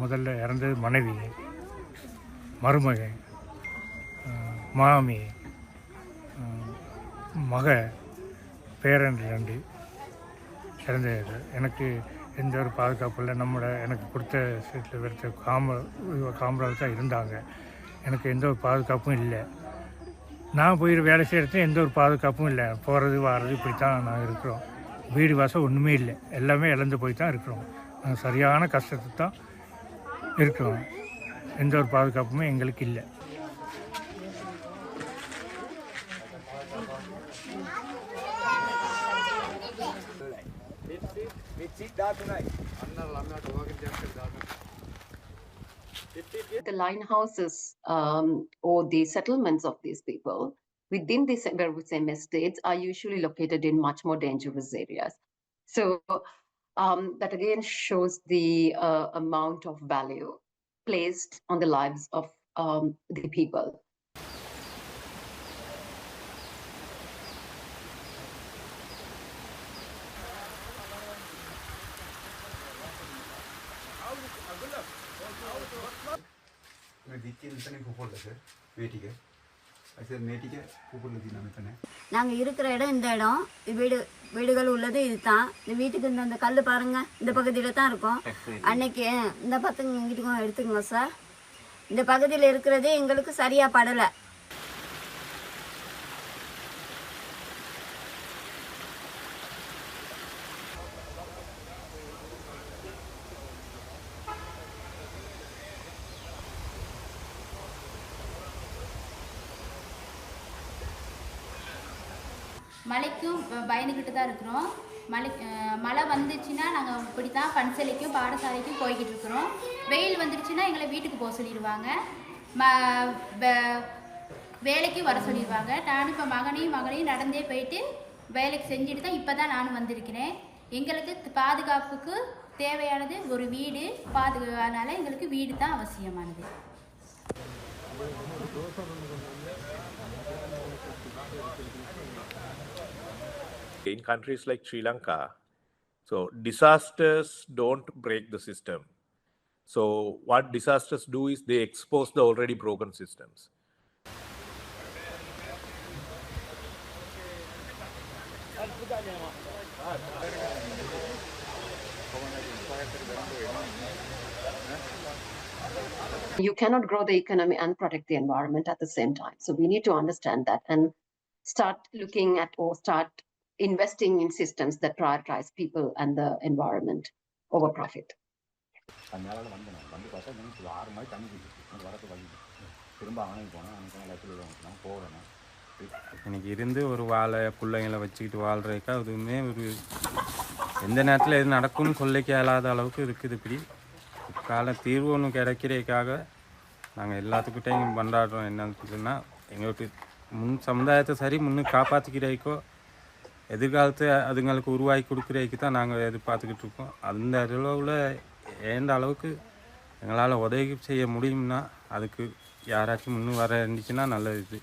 முதல்ல இறந்தது மனைவி, மருமகன், மாமி, மக, பேரன் 2 இறந்தது. எனக்கு எந்த ஒரு பாதுகாப்பு இல்லை. எனக்கு கொடுத்த சீட்டில் வெறுத்த காமராஜ் தான் இருந்தாங்க. எனக்கு எந்த ஒரு பாதுகாப்பும் இல்லை. நான் போய் வேலை செய்கிறது எந்த ஒரு பாதுகாப்பும் இல்லை. போகிறது வர்றது இப்படி தான் நாங்கள் இருக்கிறோம். வீடு வாசல் ஒன்றுமே இல்லை. எல்லாமே இழந்து போய் தான் இருக்கிறோம். நாங்கள் சரியான கஷ்டத்தை தான் இருக்கிறோம். எந்த ஒரு பாதுகாப்புமே எங்களுக்கு இல்லை. The line houses or the settlements of these people within the same estates are usually located in much more dangerous areas. So that again shows the amount of value placed on the lives of the people. நாங்கள் இருக்கிற இடம் இந்த இடம், வீடுகள் உள்ளது இதுதான். இந்த வீட்டுக்கு இந்த கல் பாருங்க, இந்த பகுதியில் தான் இருக்கும். அன்னைக்கு இந்த பத்துங்க இங்கிட்டுக்கும் எடுத்துக்கோங்க சார். இந்த பகுதியில் இருக்கிறதே எங்களுக்கு சரியாக படலை. மழைக்கும் பயந்துக்கிட்டு தான் இருக்கிறோம். மழை வந்துச்சுன்னா நாங்கள் இப்படி தான் பன்சலைக்கும் பாடசாலைக்கும் போய்கிட்டு இருக்கிறோம். வெயில் வந்துடுச்சுன்னா எங்களை வீட்டுக்கு போக சொல்லிடுவாங்க, வேலைக்கு வர சொல்லிடுவாங்க. நானும் இப்போ மகனையும் நடந்தே போயிட்டு வேலைக்கு செஞ்சுட்டு தான் இப்போ தான் நானும் வந்திருக்கிறேன். எங்களுக்கு பாதுகாப்புக்கு தேவையானது ஒரு வீடு. அதனால் எங்களுக்கு வீடு தான் அவசியமானது. In countries like Sri Lanka, so disasters don't break the system. So what disasters do is they expose the already broken systems. You cannot grow the economy and protect the environment at the same time. So we need to understand that and start looking at or start investing in systems that prioritize people and the environment over profit. எனக்கு இருந்து ஒரு வாழை பிள்ளைங்களை வச்சுக்கிட்டு வாழ்றதுக்கா அதுவுமே ஒரு எந்த நேரத்தில் எது நடக்கும்னு சொல்லிக்க இயலாத அளவுக்கு இருக்குது. இப்படி கால தீர்வு ஒன்று கிடைக்கிறதுக்காக நாங்கள் எல்லாத்துக்கிட்டையும் கொண்டாடுறோம். என்னன்னு சொன்னால் எங்களுக்கு சமுதாயத்தை சரி முன்னுக்கு காப்பாற்றிக்கிறதுக்கோ எதிர்காலத்தை அதுங்களுக்கு உருவாக்கி கொடுக்குறதுக்கு தான் நாங்கள் எதிர்பார்த்துக்கிட்டு இருக்கோம். அந்த அளவில் எந்த அளவுக்கு எங்களால் உதவி செய்ய முடியும்னா அதுக்கு யாராச்சும் முன்னு வர இருந்துச்சுன்னா நல்லது.